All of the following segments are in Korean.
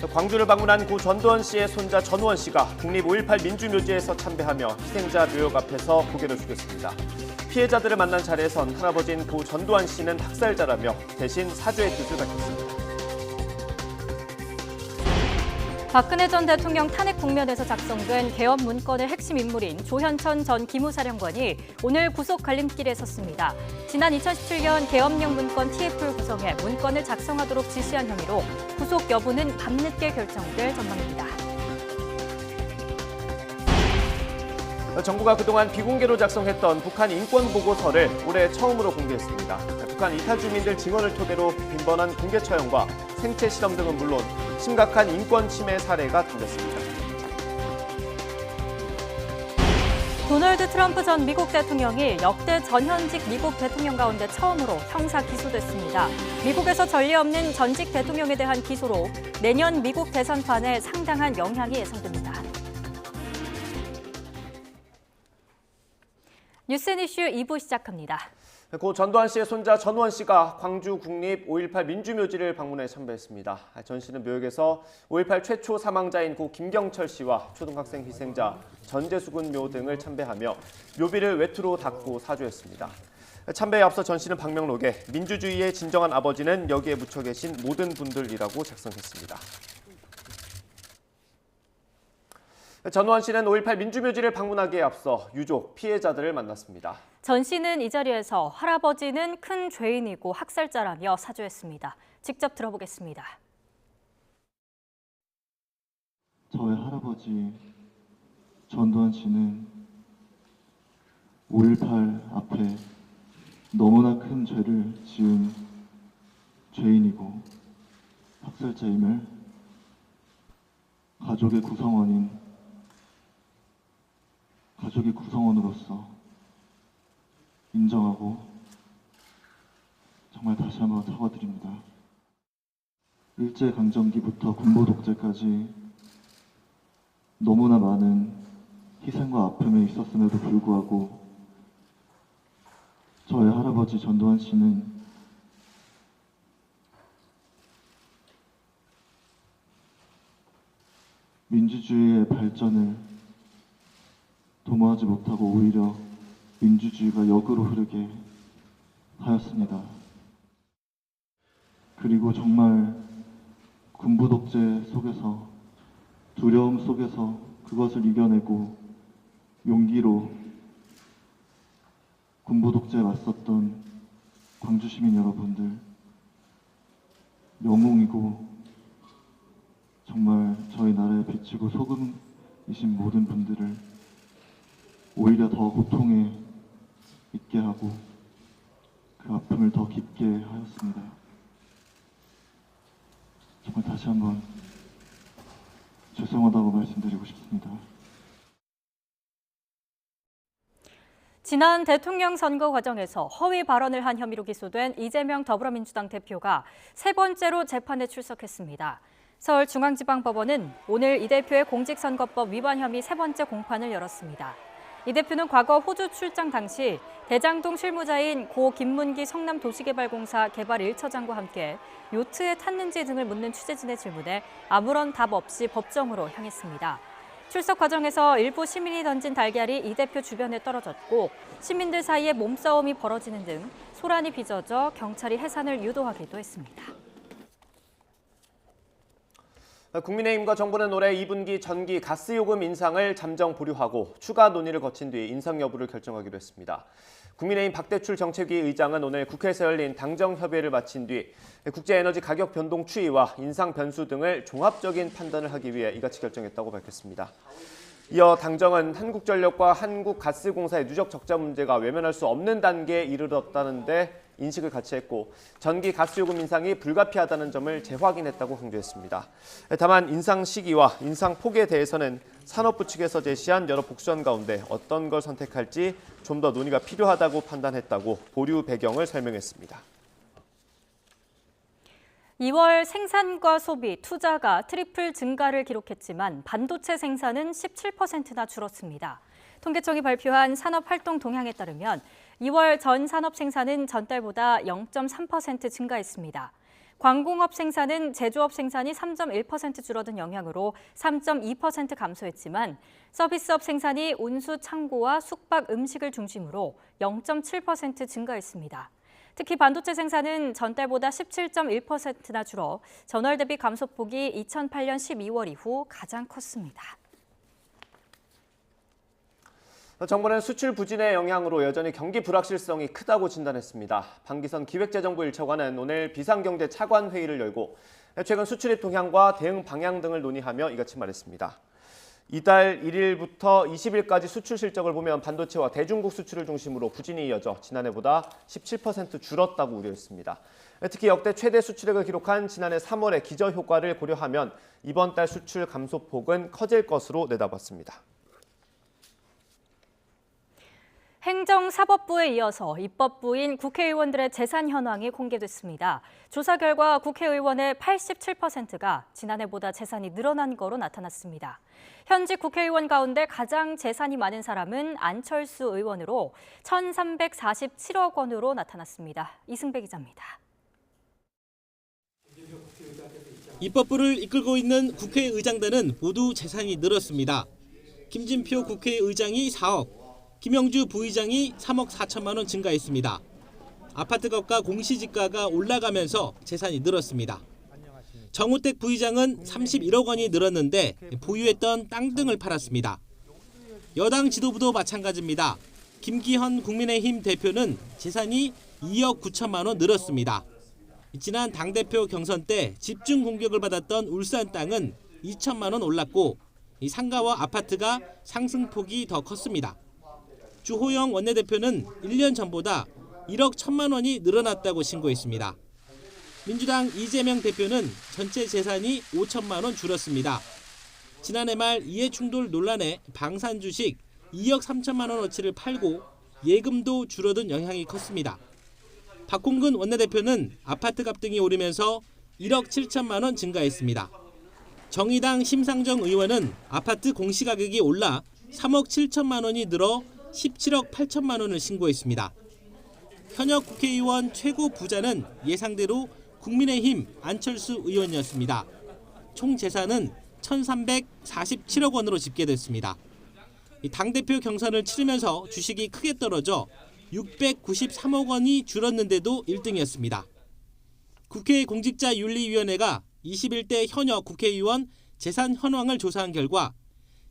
광주를 방문한 고 전두환 씨의 손자 전우원 씨가 국립 5.18 민주묘지에서 참배하며 희생자 묘역 앞에서 고개를 숙였습니다. 피해자들을 만난 자리에선 할아버지인 고 전두환 씨는 학살자라며 대신 사죄의 뜻을 밝혔습니다. 박근혜 전 대통령 탄핵 국면에서 작성된 개헌 문건의 핵심 인물인 조현천 전 기무사령관이 오늘 구속 갈림길에 섰습니다. 지난 2017년 계엄령 문건 TF를 구성해 문건을 작성하도록 지시한 혐의로 구속 여부는 밤늦게 결정될 전망입니다. 정부가 그동안 비공개로 작성했던 북한 인권보고서를 올해 처음으로 공개했습니다. 북한 이탈 주민들 증언을 토대로 빈번한 공개 처형과 생체 실험 등은 물론 심각한 인권 침해 사례가 담겼습니다. 도널드 트럼프 전 미국 대통령이 역대 전현직 미국 대통령 가운데 처음으로 형사 기소됐습니다. 미국에서 전례 없는 전직 대통령에 대한 기소로 내년 미국 대선판에 상당한 영향이 예상됩니다. 뉴스앤이슈 2부 시작합니다. 고 전두환 씨의 손자 전우원 씨가 광주 국립 5.18 민주묘지를 방문해 참배했습니다. 전 씨는 묘역에서 5.18 최초 사망자인 고 김경철 씨와 초등학생 희생자 전재수군 묘 등을 참배하며 묘비를 외투로 닦고 사죄했습니다. 참배에 앞서 전 씨는 방명록에 민주주의의 진정한 아버지는 여기에 묻혀 계신 모든 분들이라고 작성했습니다. 전우원 씨는 5.18 민주묘지를 방문하기에 앞서 유족, 피해자들을 만났습니다. 전 씨는 이 자리에서 할아버지는 큰 죄인이고 학살자라며 사죄했습니다. 직접 들어보겠습니다. 저의 할아버지 전두환 씨는 5.18 앞에 너무나 큰 죄를 지은 죄인이고 학살자임을 가족의 구성원으로서 인정하고 정말 다시 한번 사과드립니다. 일제강점기부터 군부 독재까지 너무나 많은 희생과 아픔이 있었음에도 불구하고 저의 할아버지 전두환 씨는 민주주의의 발전을 도모하지 못하고 오히려 민주주의가 역으로 흐르게 하였습니다. 그리고 정말 군부 독재 속에서 두려움 속에서 그것을 이겨내고 용기로 군부 독재에 맞섰던 광주 시민 여러분들, 영웅이고 정말 저희 나라의 빛이고 소금이신 모든 분들을 오히려 더 고통에 있게 하고 그 아픔을 더 깊게 하였습니다. 정말 다시 한번 죄송하다고 말씀드리고 싶습니다. 지난 대통령 선거 과정에서 허위 발언을 한 혐의로 기소된 이재명 더불어민주당 대표가 세 번째로 재판에 출석했습니다. 서울중앙지방법원은 오늘 이 대표의 공직선거법 위반 혐의 세 번째 공판을 열었습니다. 이 대표는 과거 호주 출장 당시 대장동 실무자인 고 김문기 성남도시개발공사 개발 1처장과 함께 요트에 탔는지 등을 묻는 취재진의 질문에 아무런 답 없이 법정으로 향했습니다. 출석 과정에서 일부 시민이 던진 달걀이 이 대표 주변에 떨어졌고 시민들 사이에 몸싸움이 벌어지는 등 소란이 빚어져 경찰이 해산을 유도하기도 했습니다. 국민의힘과 정부는 올해 2분기 전기 가스요금 인상을 잠정 보류하고 추가 논의를 거친 뒤 인상 여부를 결정하기로 했습니다. 국민의힘 박대출 정책위 의장은 오늘 국회에서 열린 당정협의회를 마친 뒤 국제에너지 가격 변동 추이와 인상 변수 등을 종합적인 판단을 하기 위해 이같이 결정했다고 밝혔습니다. 이어 당정은 한국전력과 한국가스공사의 누적 적자 문제가 외면할 수 없는 단계에 이르렀다는 데 인식을 같이 했고 전기 가스요금 인상이 불가피하다는 점을 재확인했다고 강조했습니다. 다만 인상 시기와 인상 폭에 대해서는 산업부 측에서 제시한 여러 복선 가운데 어떤 걸 선택할지 좀 더 논의가 필요하다고 판단했다고 보류 배경을 설명했습니다. 2월 생산과 소비, 투자가 트리플 증가를 기록했지만 반도체 생산은 17%나 줄었습니다. 통계청이 발표한 산업활동 동향에 따르면 2월 전 산업 생산은 전달보다 0.3% 증가했습니다. 광공업 생산은 제조업 생산이 3.1% 줄어든 영향으로 3.2% 감소했지만 서비스업 생산이 운수, 창고와 숙박, 음식을 중심으로 0.7% 증가했습니다. 특히 반도체 생산은 전달보다 17.1%나 줄어 전월 대비 감소폭이 2008년 12월 이후 가장 컸습니다. 정부는 수출 부진의 영향으로 여전히 경기 불확실성이 크다고 진단했습니다. 방기선 기획재정부 1차관은 오늘 비상경제 차관 회의를 열고 최근 수출입 동향과 대응 방향 등을 논의하며 이같이 말했습니다. 이달 1일부터 20일까지 수출 실적을 보면 반도체와 대중국 수출을 중심으로 부진이 이어져 지난해보다 17% 줄었다고 우려했습니다. 특히 역대 최대 수출액을 기록한 지난해 3월의 기저효과를 고려하면 이번 달 수출 감소폭은 커질 것으로 내다봤습니다. 행정사법부에 이어서 입법부인 국회의원들의 재산 현황이 공개됐습니다. 조사 결과 국회의원의 87%가 지난해보다 재산이 늘어난 거로 나타났습니다. 현직 국회의원 가운데 가장 재산이 많은 사람은 안철수 의원으로 1,347억 원으로 나타났습니다. 이승배 기자입니다. 입법부를 이끌고 있는 국회의장단은 모두 재산이 늘었습니다. 김진표 국회의장이 4억, 김영주 부의장이 3억 4천만 원 증가했습니다. 아파트값과 공시지가가 올라가면서 재산이 늘었습니다. 정우택 부의장은 31억 원이 늘었는데 보유했던 땅 등을 팔았습니다. 여당 지도부도 마찬가지입니다. 김기현 국민의힘 대표는 재산이 2억 9천만 원 늘었습니다. 지난 당대표 경선 때 집중 공격을 받았던 울산 땅은 2천만 원 올랐고 상가와 아파트가 상승폭이 더 컸습니다. 주호영 원내대표는 1년 전보다 1억 1천만 원이 늘어났다고 신고했습니다. 민주당 이재명 대표는 전체 재산이 5천만 원 줄었습니다. 지난해 말 이해충돌 논란에 방산 주식 2억 3천만 원어치를 팔고 예금도 줄어든 영향이 컸습니다. 박홍근 원내대표는 아파트값 등이 오르면서 1억 7천만 원 증가했습니다. 정의당 심상정 의원은 아파트 공시가격이 올라 3억 7천만 원이 늘어 17억 8천만 원을 신고했습니다. 현역 국회의원 최고 부자는 예상대로 국민의힘 안철수 의원이었습니다. 총 재산은 1,347억 원으로 집계됐습니다. 당대표 경선을 치르면서 주식이 크게 떨어져 693억 원이 줄었는데도 1등이었습니다. 국회 공직자윤리위원회가 21대 현역 국회의원 재산 현황을 조사한 결과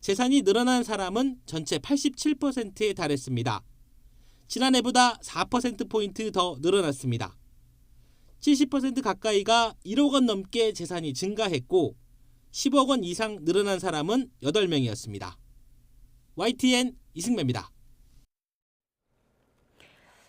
재산이 늘어난 사람은 전체 87%에 달했습니다. 지난해보다 4%포인트 더 늘어났습니다. 70% 가까이가 1억 원 넘게 재산이 증가했고 10억 원 이상 늘어난 사람은 8명이었습니다. YTN 이승배입니다.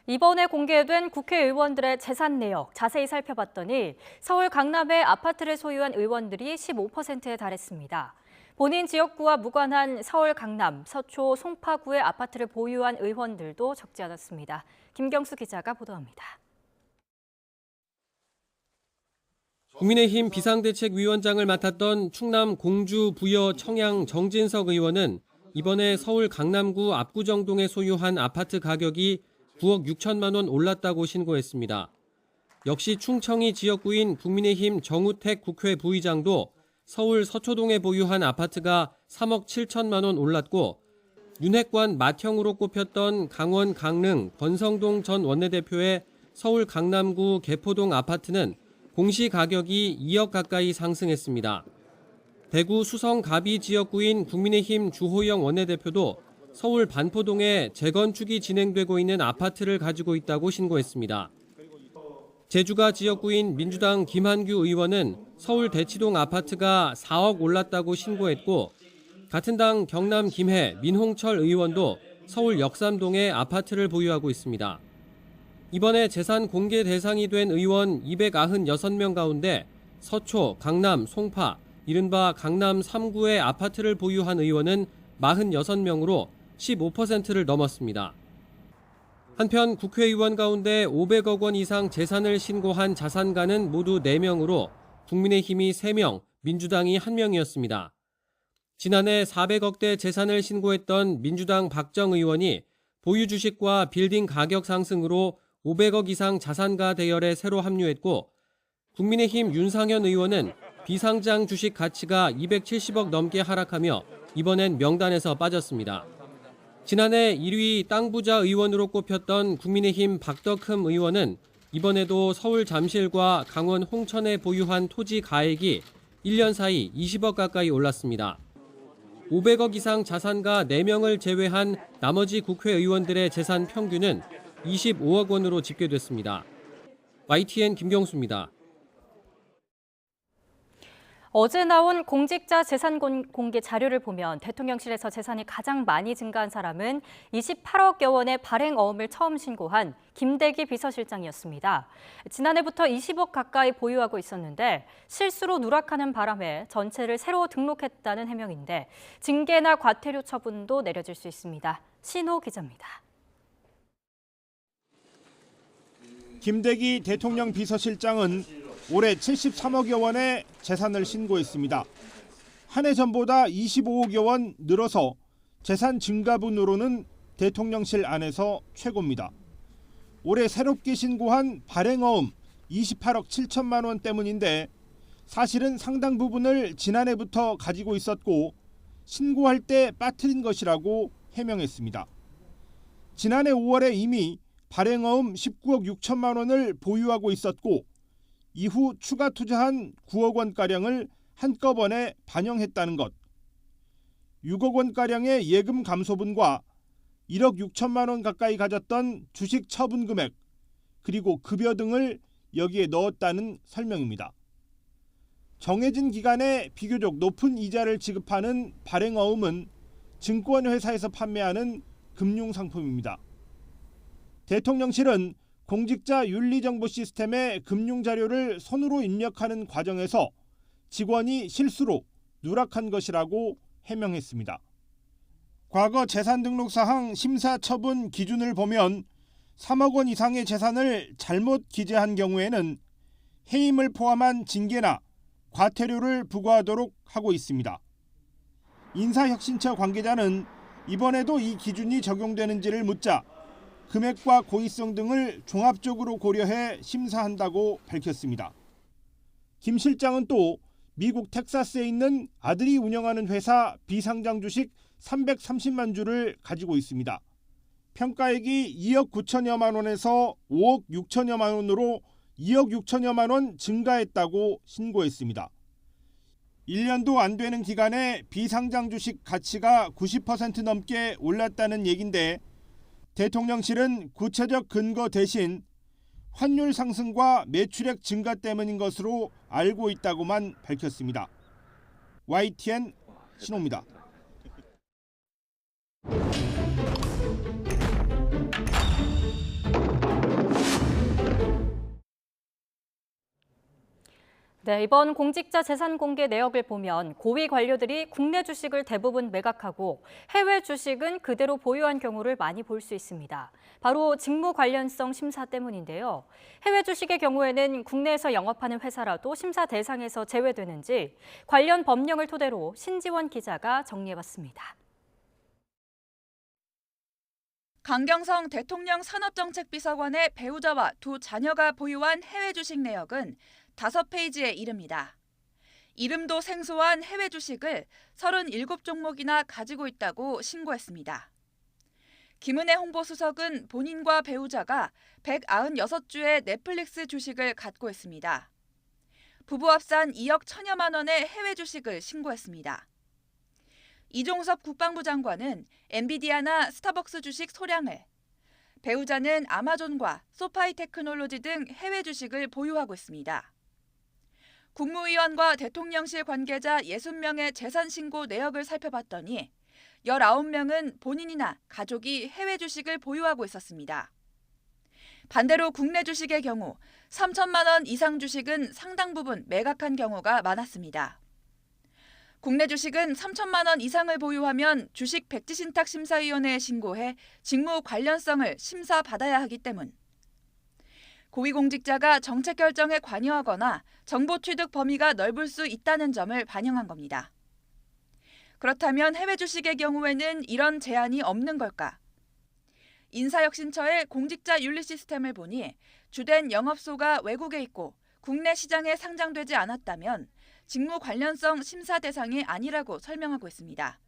이번에 공개된 국회의원들의 재산 내역 자세히 살펴봤더니 서울 강남의 아파트를 소유한 의원들이 15%에 달했습니다. 본인 지역구와 무관한 서울 강남, 서초, 송파구의 아파트를 보유한 의원들도 적지 않았습니다. 김경수 기자가 보도합니다. 국민의힘 비상대책위원장을 맡았던 충남 공주 부여 청양 정진석 의원은 이번에 서울 강남구 압구정동에 소유한 아파트 가격이 9억 6천만 원 올랐다고 신고했습니다. 역시 충청이 지역구인 국민의힘 정우택 국회 부의장도 서울 서초동에 보유한 아파트가 3억 7천만 원 올랐고 윤핵관 맏형으로 꼽혔던 강원 강릉 권성동 전 원내대표의 서울 강남구 개포동 아파트는 공시 가격이 2억 가까이 상승했습니다. 대구 수성 가비 지역구인 국민의힘 주호영 원내대표도 서울 반포동에 재건축이 진행되고 있는 아파트를 가지고 있다고 신고했습니다. 제주가 지역구인 민주당 김한규 의원은 서울 대치동 아파트가 4억 올랐다고 신고했고 같은 당 경남 김해 민홍철 의원도 서울 역삼동에 아파트를 보유하고 있습니다. 이번에 재산 공개 대상이 된 의원 296명 가운데 서초, 강남, 송파, 이른바 강남 3구의 아파트를 보유한 의원은 46명으로 15%를 넘었습니다. 한편 국회의원 가운데 500억 원 이상 재산을 신고한 자산가는 모두 4명으로 국민의힘이 3명, 민주당이 1명이었습니다. 지난해 400억대 재산을 신고했던 민주당 박정 의원이 보유 주식과 빌딩 가격 상승으로 500억 이상 자산가 대열에 새로 합류했고 국민의힘 윤상현 의원은 비상장 주식 가치가 270억 넘게 하락하며 이번엔 명단에서 빠졌습니다. 지난해 1위 땅 부자 의원으로 꼽혔던 국민의힘 박덕흠 의원은 이번에도 서울 잠실과 강원 홍천에 보유한 토지 가액이 1년 사이 20억 가까이 올랐습니다. 500억 이상 자산가 4명을 제외한 나머지 국회의원들의 재산 평균은 25억 원으로 집계됐습니다. YTN 김경수입니다. 어제 나온 공직자 재산 공개 자료를 보면 대통령실에서 재산이 가장 많이 증가한 사람은 28억여 원의 발행어음을 처음 신고한 김대기 비서실장이었습니다. 지난해부터 20억 가까이 보유하고 있었는데 실수로 누락하는 바람에 전체를 새로 등록했다는 해명인데 징계나 과태료 처분도 내려질 수 있습니다. 신호 기자입니다. 김대기 대통령 비서실장은 올해 73억여 원의 재산을 신고했습니다. 한 해 전보다 25억여 원 늘어서 재산 증가분으로는 대통령실 안에서 최고입니다. 올해 새롭게 신고한 발행어음 28억 7천만 원 때문인데 사실은 상당 부분을 지난해부터 가지고 있었고 신고할 때 빠뜨린 것이라고 해명했습니다. 지난해 5월에 이미 발행어음 19억 6천만 원을 보유하고 있었고 이후 추가 투자한 9억 원가량을 한꺼번에 반영했다는 것. 6억 원가량의 예금 감소분과 1억 6천만 원 가까이 가졌던 주식 처분 금액, 그리고 급여 등을 여기에 넣었다는 설명입니다. 정해진 기간에 비교적 높은 이자를 지급하는 발행어음은 증권회사에서 판매하는 금융상품입니다. 대통령실은 공직자 윤리정보 시스템에 금융자료를 손으로 입력하는 과정에서 직원이 실수로 누락한 것이라고 해명했습니다. 과거 재산등록사항 심사처분 기준을 보면 3억 원 이상의 재산을 잘못 기재한 경우에는 해임을 포함한 징계나 과태료를 부과하도록 하고 있습니다. 인사혁신처 관계자는 이번에도 이 기준이 적용되는지를 묻자 금액과 고의성 등을 종합적으로 고려해 심사한다고 밝혔습니다. 김 실장은 또 미국 텍사스에 있는 아들이 운영하는 회사 비상장 주식 330만 주를 가지고 있습니다. 평가액이 2억 9천여만 원에서 5억 6천여만 원으로 2억 6천여만 원 증가했다고 신고했습니다. 1년도 안 되는 기간에 비상장 주식 가치가 90% 넘게 올랐다는 얘긴데 대통령실은 구체적 근거 대신 환율 상승과 매출액 증가 때문인 것으로 알고 있다고만 밝혔습니다. YTN 신호입니다. 네, 이번 공직자 재산 공개 내역을 보면 고위 관료들이 국내 주식을 대부분 매각하고 해외 주식은 그대로 보유한 경우를 많이 볼 수 있습니다. 바로 직무 관련성 심사 때문인데요. 해외 주식의 경우에는 국내에서 영업하는 회사라도 심사 대상에서 제외되는지 관련 법령을 토대로 신지원 기자가 정리해봤습니다. 강경성 대통령 산업정책비서관의 배우자와 두 자녀가 보유한 해외 주식 내역은 5페이지에 이릅니다. 이름도 생소한 해외 주식을 37종목이나 가지고 있다고 신고했습니다. 김은혜 홍보수석은 본인과 배우자가 196주의 넷플릭스 주식을 갖고 있습니다. 부부 합산 2억 1천여만 원의 해외 주식을 신고했습니다. 이종섭 국방부 장관은 엔비디아나 스타벅스 주식 소량을, 배우자는 아마존과 소파이 테크놀로지 등 해외 주식을 보유하고 있습니다. 국무위원과 대통령실 관계자 60명의 재산 신고 내역을 살펴봤더니 19명은 본인이나 가족이 해외 주식을 보유하고 있었습니다. 반대로 국내 주식의 경우 3천만 원 이상 주식은 상당 부분 매각한 경우가 많았습니다. 국내 주식은 3천만 원 이상을 보유하면 주식 백지신탁심사위원회에 신고해 직무 관련성을 심사받아야 하기 때문. 고위공직자가 정책 결정에 관여하거나 정보 취득 범위가 넓을 수 있다는 점을 반영한 겁니다. 그렇다면 해외 주식의 경우에는 이런 제한이 없는 걸까? 인사혁신처의 공직자 윤리 시스템을 보니 주된 영업소가 외국에 있고 국내 시장에 상장되지 않았다면 직무 관련성 심사 대상이 아니라고 설명하고 있습니다.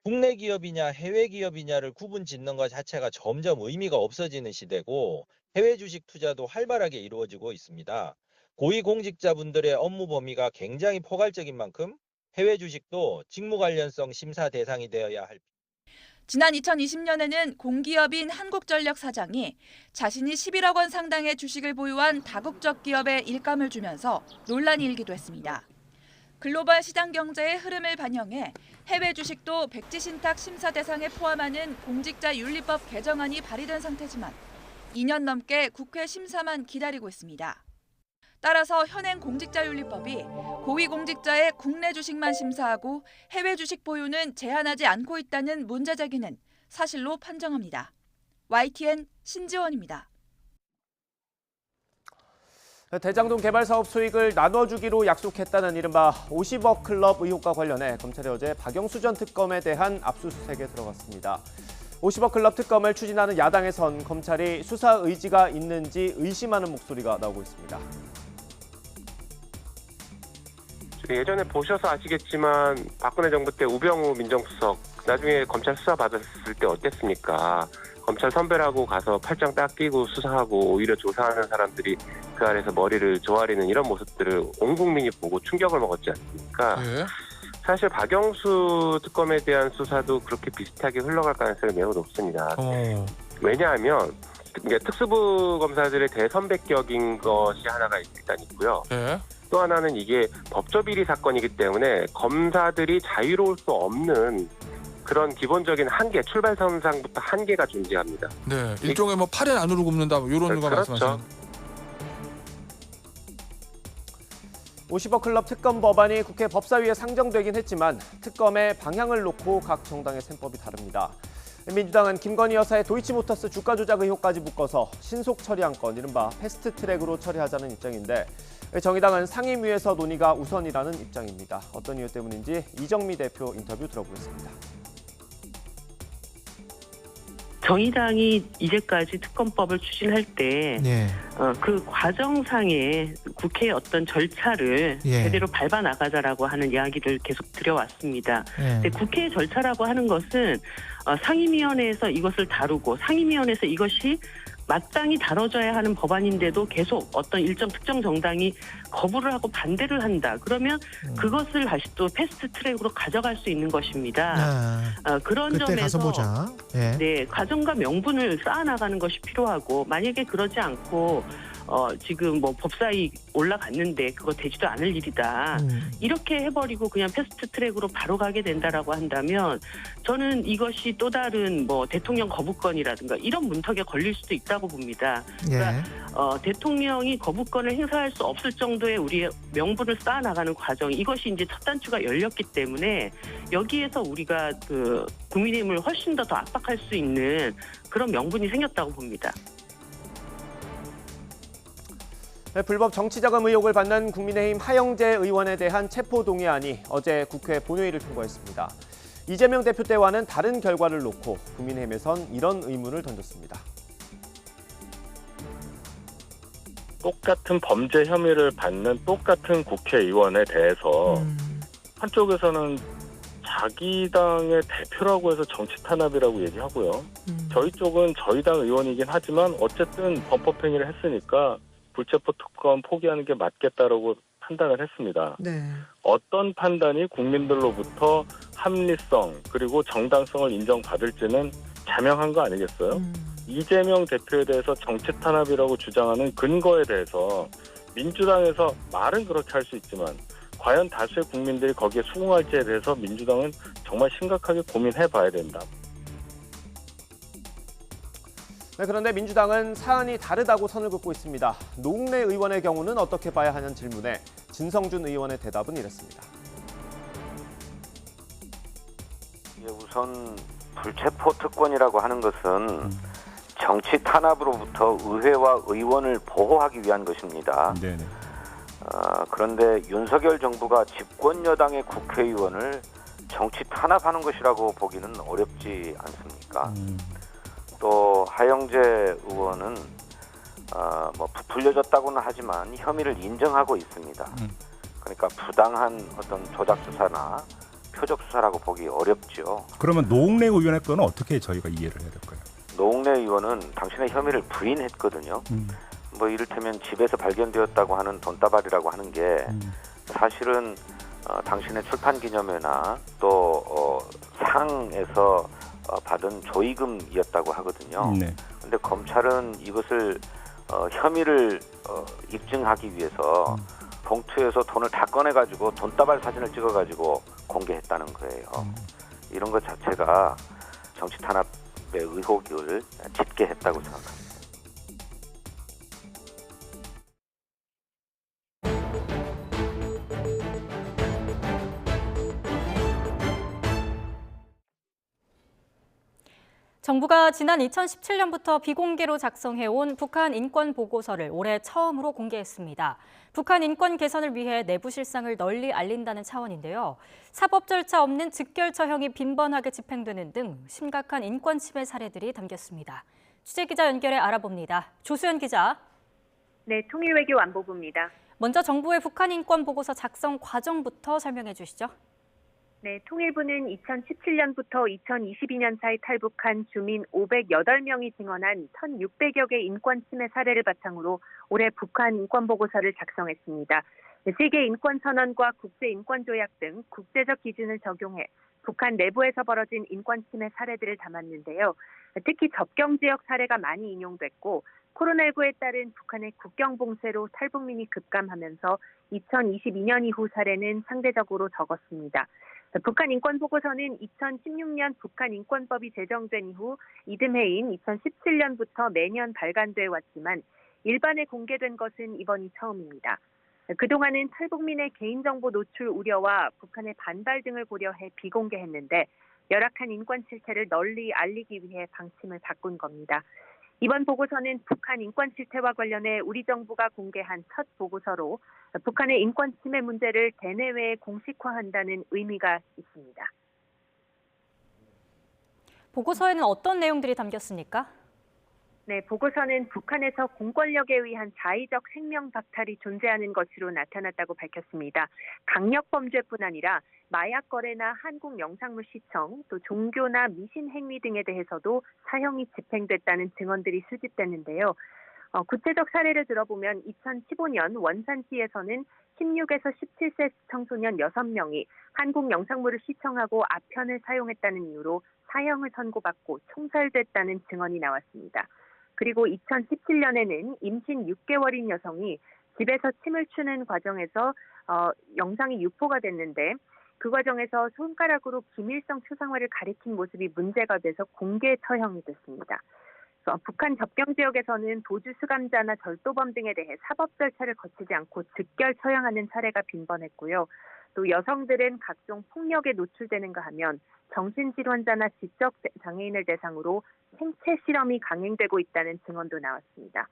국내 기업이냐 해외 기업이냐를 구분 짓는 것 자체가 점점 의미가 없어지는 시대고 해외 주식 투자도 활발하게 이루어지고 있습니다. 고위공직자분들의 업무 범위가 굉장히 포괄적인 만큼 해외 주식도 직무 관련성 심사 대상이 되어야 할. 지난 2020년에는 공기업인 한국전력 사장이 자신이 11억 원 상당의 주식을 보유한 다국적 기업에 일감을 주면서 논란이 일기도 했습니다. 글로벌 시장 경제의 흐름을 반영해 해외 주식도 백지신탁 심사 대상에 포함하는 공직자윤리법 개정안이 발의된 상태지만 2년 넘게 국회 심사만 기다리고 있습니다. 따라서 현행 공직자윤리법이 고위공직자의 국내 주식만 심사하고 해외 주식 보유는 제한하지 않고 있다는 문제 제기는 사실로 판정합니다. YTN 신지원입니다. 대장동 개발 사업 수익을 나눠주기로 약속했다는 이른바 50억 클럽 의혹과 관련해 검찰이 어제 박영수 전 특검에 대한 압수수색에 들어갔습니다. 50억 클럽 특검을 추진하는 야당에선 검찰이 수사 의지가 있는지 의심하는 목소리가 나오고 있습니다. 예전에 보셔서 아시겠지만 박근혜 정부 때 우병우 민정수석 나중에 검찰 수사 받았을 때 어땠습니까? 검찰 선배라고 가서 팔짱 딱 끼고 수사하고 오히려 조사하는 사람들이 그 아래서 머리를 조아리는 이런 모습들을 온 국민이 보고 충격을 먹었지 않습니까? 네. 사실 박영수 특검에 대한 수사도 그렇게 비슷하게 흘러갈 가능성이 매우 높습니다. 왜냐하면 이제 특수부 검사들의 대선배격인 것이 하나가 일단 있고요. 네. 또 하나는 이게 법조비리 사건이기 때문에 검사들이 자유로울 수 없는 그런 기본적인 한계, 출발선상부터 한계가 존재합니다. 네, 일종의 뭐 팔의 안으로 굽는다 뭐 이런 거 그렇죠. 말씀하시는. 50억 클럽 특검 법안이 국회 법사위에 상정되긴 했지만 특검의 방향을 놓고 각 정당의 셈법이 다릅니다. 민주당은 김건희 여사의 도이치모터스 주가 조작 의혹까지 묶어서 신속 처리한 건 이른바 패스트트랙으로 처리하자는 입장인데 정의당은 상임위에서 논의가 우선이라는 입장입니다. 어떤 이유 때문인지 이정미 대표 인터뷰 들어보겠습니다. 정의당이 이제까지 특검법을 추진할 때 그 과정상의 국회의 어떤 절차를 제대로 밟아 나가자라고 하는 이야기를 계속 드려왔습니다. 근데 국회의 절차라고 하는 것은 상임위원회에서 이것을 다루고 상임위원회에서 이것이 마땅히 다뤄져야 하는 법안인데도 계속 어떤 일정 특정 정당이 거부를 하고 반대를 한다. 그러면 그것을 다시 또 패스트 트랙으로 가져갈 수 있는 것입니다. 그런 점에서 네, 과정과 명분을 쌓아나가는 것이 필요하고 만약에 그러지 않고 지금 뭐 법사위 올라갔는데 그거 되지도 않을 일이다. 이렇게 해버리고 그냥 패스트 트랙으로 바로 가게 된다라고 한다면 저는 이것이 또 다른 뭐 대통령 거부권이라든가 이런 문턱에 걸릴 수도 있다고 봅니다. 그러니까 대통령이 거부권을 행사할 수 없을 정도의 우리의 명분을 쌓아나가는 과정 이것이 이제 첫 단추가 열렸기 때문에 여기에서 우리가 그 국민의힘을 훨씬 더 압박할 수 있는 그런 명분이 생겼다고 봅니다. 불법 정치자금 의혹을 받는 국민의힘 하영재 의원에 대한 체포동의안이 어제 국회 본회의를 통과했습니다. 이재명 대표 때와는 다른 결과를 놓고 국민의힘에선 이런 의문을 던졌습니다. 똑같은 범죄 혐의를 받는 똑같은 국회의원에 대해서 한쪽에서는 자기 당의 대표라고 해서 정치 탄압이라고 얘기하고요. 저희 쪽은 저희 당 의원이긴 하지만 어쨌든 범법행위를 했으니까 불체포 특권 포기하는 게 맞겠다라고 판단을 했습니다. 어떤 판단이 국민들로부터 합리성 그리고 정당성을 인정받을지는 자명한 거 아니겠어요? 이재명 대표에 대해서 정치 탄압이라고 주장하는 근거에 대해서 민주당에서 말은 그렇게 할 수 있지만 과연 다수의 국민들이 거기에 수긍할지에 대해서 민주당은 정말 심각하게 고민해봐야 된다. 네, 그런데 민주당은 사안이 다르다고 선을 긋고 있습니다. 노웅래 의원의 경우는 어떻게 봐야 하는 질문에 진성준 의원의 대답은 이랬습니다. 우선 불체포 특권이라고 하는 것은 정치 탄압으로부터 의회와 의원을 보호하기 위한 것입니다. 그런데 윤석열 정부가 집권 여당의 국회의원을 정치 탄압하는 것이라고 보기는 어렵지 않습니까? 또 하영재 의원은 뭐 부풀려졌다고는 하지만 혐의를 인정하고 있습니다. 그러니까 부당한 어떤 조작 수사나 표적 수사라고 보기 어렵죠. 그러면 노웅래 의원의 건은 어떻게 저희가 이해를 해야 될까요? 노웅래 의원은 당신의 혐의를 부인했거든요. 뭐 이를테면 집에서 발견되었다고 하는 돈다발이라고 하는 게 사실은 당신의 출판 기념회나 또 상에서 받은 조의금이었다고 하거든요. 그런데 검찰은 이것을 혐의를 입증하기 위해서 봉투에서 돈을 다 꺼내가지고 돈다발 사진을 찍어가지고 공개했다는 거예요. 이런 것 자체가 정치 탄압의 의혹을 짙게 했다고 생각합니다. 정부가 지난 2017년부터 비공개로 작성해온 북한 인권 보고서를 올해 처음으로 공개했습니다. 북한 인권 개선을 위해 내부 실상을 널리 알린다는 차원인데요. 사법 절차 없는 즉결 처형이 빈번하게 집행되는 등 심각한 인권 침해 사례들이 담겼습니다. 취재기자 연결해 알아봅니다. 조수연 기자. 네, 통일외교안보부입니다. 먼저 정부의 북한 인권 보고서 작성 과정부터 설명해 주시죠. 네, 통일부는 2017년부터 2022년 사이 탈북한 주민 508명이 증언한 1,600여 개 인권 침해 사례를 바탕으로 올해 북한 인권 보고서를 작성했습니다. 세계 인권 선언과 국제 인권 조약 등 국제적 기준을 적용해 북한 내부에서 벌어진 인권 침해 사례들을 담았는데요. 특히 접경 지역 사례가 많이 인용됐고 코로나19에 따른 북한의 국경 봉쇄로 탈북민이 급감하면서 2022년 이후 사례는 상대적으로 적었습니다. 북한 인권 보고서는 2016년 북한 인권법이 제정된 이후 이듬해인 2017년부터 매년 발간돼 왔지만 일반에 공개된 것은 이번이 처음입니다. 그동안은 탈북민의 개인정보 노출 우려와 북한의 반발 등을 고려해 비공개했는데 열악한 인권 실태를 널리 알리기 위해 방침을 바꾼 겁니다. 이번 보고서는 북한 인권 실태와 관련해 우리 정부가 공개한 첫 보고서로 북한의 인권 침해 문제를 대내외에 공식화한다는 의미가 있습니다. 보고서에는 어떤 내용들이 담겼습니까? 네, 보고서는 북한에서 공권력에 의한 자의적 생명 박탈이 존재하는 것으로 나타났다고 밝혔습니다. 강력범죄뿐 아니라 마약 거래나 한국 영상물 시청, 또 종교나 미신 행위 등에 대해서도 사형이 집행됐다는 증언들이 수집됐는데요. 구체적 사례를 들어보면 2015년 원산시에서는 16에서 17세 청소년 6명이 한국 영상물을 시청하고 아편을 사용했다는 이유로 사형을 선고받고 총살됐다는 증언이 나왔습니다. 그리고 2017년에는 임신 6개월인 여성이 집에서 침을 추는 과정에서 영상이 유포가 됐는데 그 과정에서 손가락으로 김일성 초상화를 가리킨 모습이 문제가 돼서 공개 처형이 됐습니다. 북한 접경 지역에서는 도주 수감자나 절도범 등에 대해 사법 절차를 거치지 않고 즉결 처형하는 사례가 빈번했고요. 또 여성들은 각종 폭력에 노출되는가 하면 정신질환자나 지적 장애인을 대상으로 생체 실험이 강행되고 있다는 증언도 나왔습니다.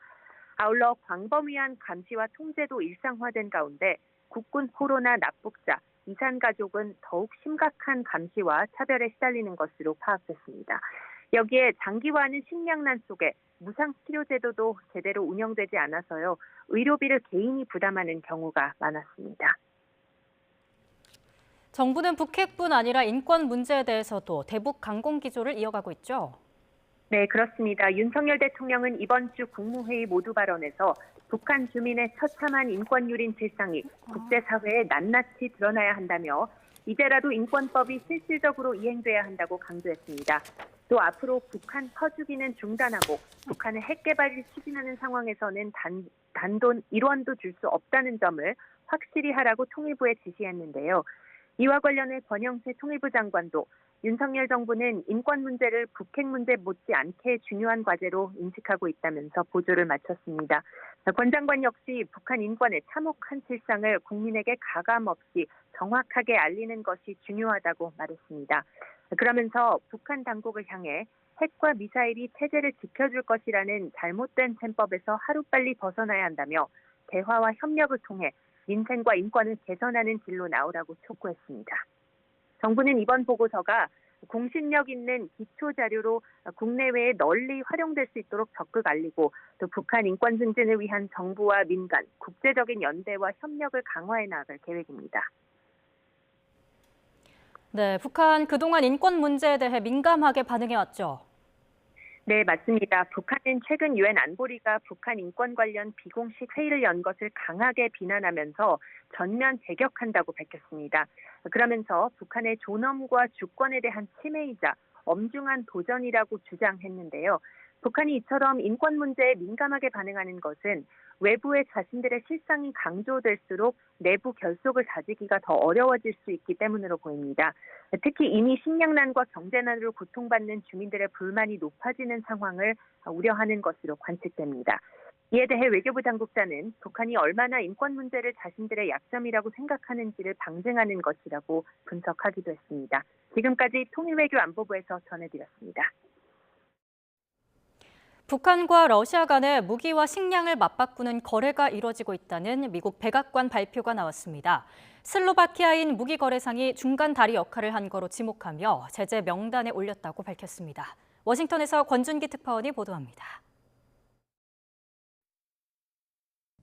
아울러 광범위한 감시와 통제도 일상화된 가운데 국군 포로나 납북자, 이산가족은 더욱 심각한 감시와 차별에 시달리는 것으로 파악됐습니다. 여기에 장기화하는 식량난 속에 무상치료제도도 제대로 운영되지 않아서요. 의료비를 개인이 부담하는 경우가 많았습니다. 정부는 북핵뿐 아니라 인권 문제에 대해서도 대북 강공 기조를 이어가고 있죠. 네, 그렇습니다. 윤석열 대통령은 이번 주 국무회의 모두 발언에서 북한 주민의 처참한 인권 유린 실상이 국제사회에 낱낱이 드러나야 한다며 이제라도 인권법이 실질적으로 이행돼야 한다고 강조했습니다. 또 앞으로 북한 퍼주기는 중단하고 북한의 핵 개발을 추진하는 상황에서는 단돈 1원도 줄 수 없다는 점을 확실히 하라고 통일부에 지시했는데요. 이와 관련해 권영세 통일부 장관도 윤석열 정부는 인권 문제를 북핵 문제 못지않게 중요한 과제로 인식하고 있다면서 보조를 마쳤습니다. 권 장관 역시 북한 인권의 참혹한 실상을 국민에게 가감없이 정확하게 알리는 것이 중요하다고 말했습니다. 그러면서 북한 당국을 향해 핵과 미사일이 체제를 지켜줄 것이라는 잘못된 셈법에서 하루빨리 벗어나야 한다며 대화와 협력을 통해 민생과 인권을 개선하는 길로 나오라고 촉구했습니다. 정부는 이번 보고서가 공신력 있는 기초 자료로 국내외에 널리 활용될 수 있도록 적극 알리고 또 북한 인권 증진을 위한 정부와 민간, 국제적인 연대와 협력을 강화해 나갈 계획입니다. 네, 북한 그동안 인권 문제에 대해 민감하게 반응해왔죠. 네, 맞습니다. 북한은 최근 유엔 안보리가 북한 인권 관련 비공식 회의를 연 것을 강하게 비난하면서 전면 제격한다고 밝혔습니다. 그러면서 북한의 존엄과 주권에 대한 침해이자 엄중한 도전이라고 주장했는데요. 북한이 이처럼 인권 문제에 민감하게 반응하는 것은 외부의 자신들의 실상이 강조될수록 내부 결속을 다지기가 더 어려워질 수 있기 때문으로 보입니다. 특히 이미 식량난과 경제난으로 고통받는 주민들의 불만이 높아지는 상황을 우려하는 것으로 관측됩니다. 이에 대해 외교부 당국자는 북한이 얼마나 인권 문제를 자신들의 약점이라고 생각하는지를 방증하는 것이라고 분석하기도 했습니다. 지금까지 통일외교안보부에서 전해드렸습니다. 북한과 러시아 간의 무기와 식량을 맞바꾸는 거래가 이뤄지고 있다는 미국 백악관 발표가 나왔습니다. 슬로바키아인 무기 거래상이 중간 다리 역할을 한 거로 지목하며 제재 명단에 올렸다고 밝혔습니다. 워싱턴에서 권준기 특파원이 보도합니다.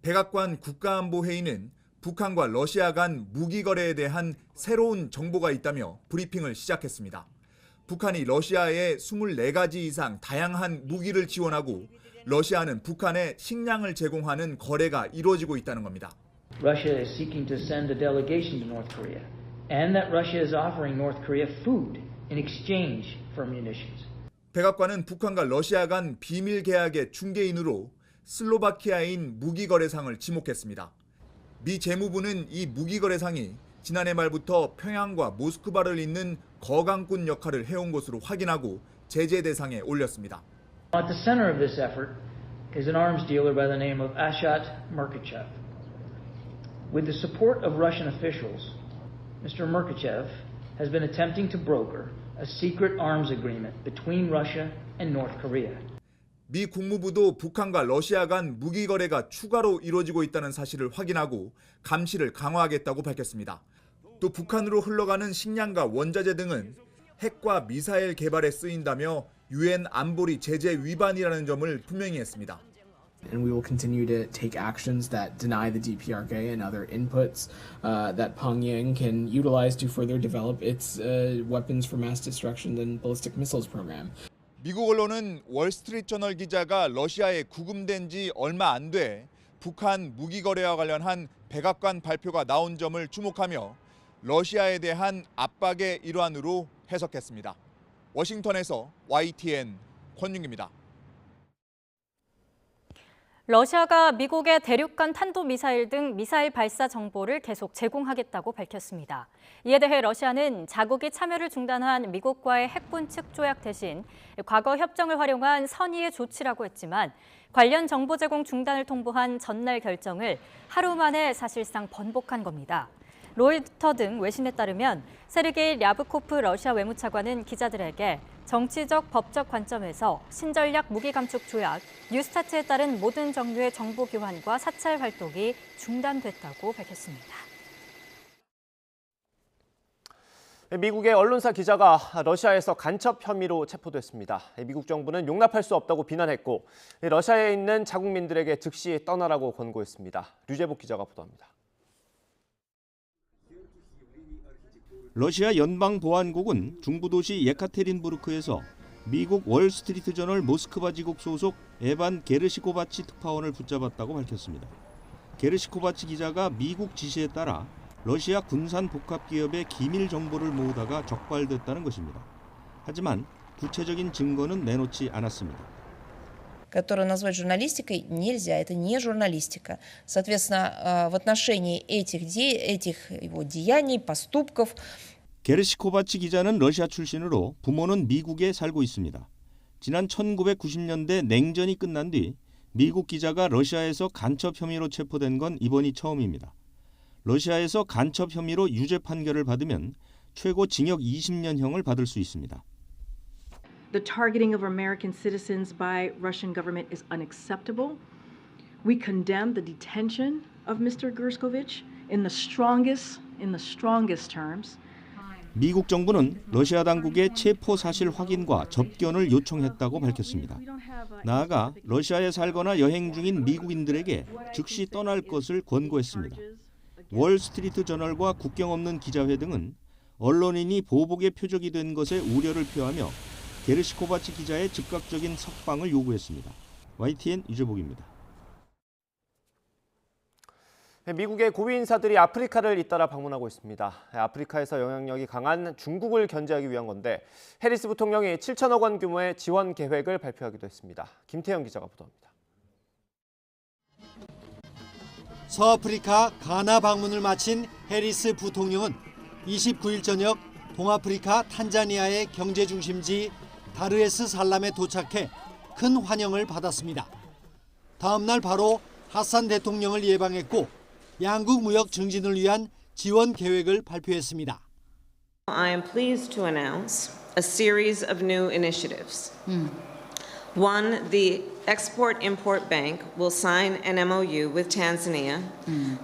백악관 국가안보회의는 북한과 러시아 간 무기 거래에 대한 새로운 정보가 있다며 브리핑을 시작했습니다. 북한이 러시아에 24가지 이상 다양한 무기를 지원하고 러시아는 북한에 식량을 제공하는 거래가 이루어지고 있다는 겁니다. Russia is seeking to send a delegation to North Korea, and that Russia is offering North Korea food in exchange for munitions. 백악관은 북한과 러시아 간 비밀 계약의 중개인으로 슬로바키아인 무기 거래상을 지목했습니다. 미 재무부는 이 무기 거래상이 지난해 말부터 평양과 모스크바를 잇는 거강꾼 역할을 해온 것으로 확인하고 제재 대상에 올렸습니다. At the center of this effort is an arms dealer by the name of Ashat Merkachev. With the support of Russian officials, Mr. Merkachev has been attempting to broker a secret arms agreement between Russia and North Korea. 미 국무부도 북한과 러시아 간 무기 거래가 추가로 이루어지고 있다는 사실을 확인하고 감시를 강화하겠다고 밝혔습니다. 또 북한으로 흘러가는 식량과 원자재 등은 핵과 미사일 개발에 쓰인다며 유엔 안보리 제재 위반이라는 점을 분명히 했습니다. And we will continue to take actions that deny the DPRK and other inputs that Pyongyang can utilize to further develop its weapons for mass destruction and ballistic missiles program. 미국 언론은 월스트리트저널 기자가 러시아에 구금된 지 얼마 안 돼 북한 무기 거래와 관련한 백악관 발표가 나온 점을 주목하며 러시아에 대한 압박의 일환으로 해석했습니다. 워싱턴에서 YTN 권윤기입니다. 러시아가 미국의 대륙간 탄도미사일 등 미사일 발사 정보를 계속 제공하겠다고 밝혔습니다. 이에 대해 러시아는 자국이 참여를 중단한 미국과의 핵군축 조약 대신 과거 협정을 활용한 선의의 조치라고 했지만 관련 정보 제공 중단을 통보한 전날 결정을 하루 만에 사실상 번복한 겁니다. 로이터 등 외신에 따르면 세르게이 랴브코프 러시아 외무차관은 기자들에게 정치적, 법적 관점에서 신전략 무기 감축 조약, 뉴스타트에 따른 모든 종류의 정보 교환과 사찰 활동이 중단됐다고 밝혔습니다. 미국의 언론사 기자가 러시아에서 간첩 혐의로 체포됐습니다. 미국 정부는 용납할 수 없다고 비난했고 러시아에 있는 자국민들에게 즉시 떠나라고 권고했습니다. 류재복 기자가 보도합니다. 러시아 연방보안국은 중부도시 예카테린부르크에서 미국 월스트리트저널 모스크바 지국 소속 에반 게르시코바치 특파원을 붙잡았다고 밝혔습니다. 게르시코바치 기자가 미국 지시에 따라 러시아 군산 복합기업의 기밀 정보를 모으다가 적발됐다는 것입니다. 하지만 구체적인 증거는 내놓지 않았습니다. Которую назвать журналистикой нельзя, это не журналистика. Соответственно, в отношении этих его деяний, поступков. 게르시코바치 기자는 러시아 출신으로 부모는 미국에 살고 있습니다. 지난 1990년대 냉전이 끝난 뒤 미국 기자가 러시아에서 간첩 혐의로 체포된 건 이번이 처음입니다. 러시아에서 간첩 혐의로 유죄 판결을 받으면 최고 징역 20년형을 받을 수 있습니다. The targeting of American citizens by Russian government is unacceptable. We condemn the detention of Mr. Gerskovich in the strongest terms. 미국 정부는 러시아 당국의 체포 사실 확인과 접견을 요청했다고 밝혔습니다. 나아가 러시아에 살거나 여행 중인 미국인들에게 즉시 떠날 것을 권고했습니다. 월스트리트 저널과 국경 없는 기자회 등은 언론인이 보복의 표적이 된 것에 우려를 표하며 게르시코바치 기자의 즉각적인 석방을 요구했습니다. YTN 유재복입니다. 미국의 고위 인사들이 아프리카를 잇따라 방문하고 있습니다. 아프리카에서 영향력이 강한 중국을 견제하기 위한 건데 해리스 부통령이 7천억 원 규모의 지원 계획을 발표하기도 했습니다. 김태형 기자가 보도합니다. 서아프리카 가나 방문을 마친 해리스 부통령은 29일 저녁 동아프리카 탄자니아의 경제 중심지 다르에스 살람에 도착해 큰 환영을 받았습니다. 다음 날 바로 하산 대통령을 예방했고 양국 무역 증진을 위한 지원 계획을 발표했습니다. I am pleased to announce a series of new initiatives. One, the Export-Import Bank will sign an MOU with Tanzania,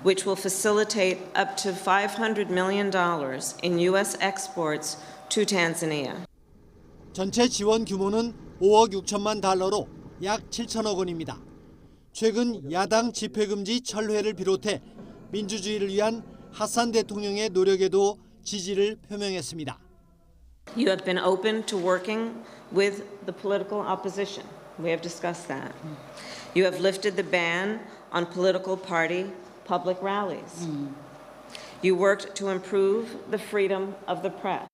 which will facilitate up to $500 million in U.S. exports to Tanzania. 전체 지원 규모는 5억 6천만 달러로 약 7천억 원입니다. 최근 야당 집회금지 철회를 비롯해 민주주의를 위한 하산 대통령의 노력에도 지지를 표명했습니다. You have been open to working with the political opposition. We have discussed that. You have lifted the ban on political party public rallies. You worked to improve the freedom of the press.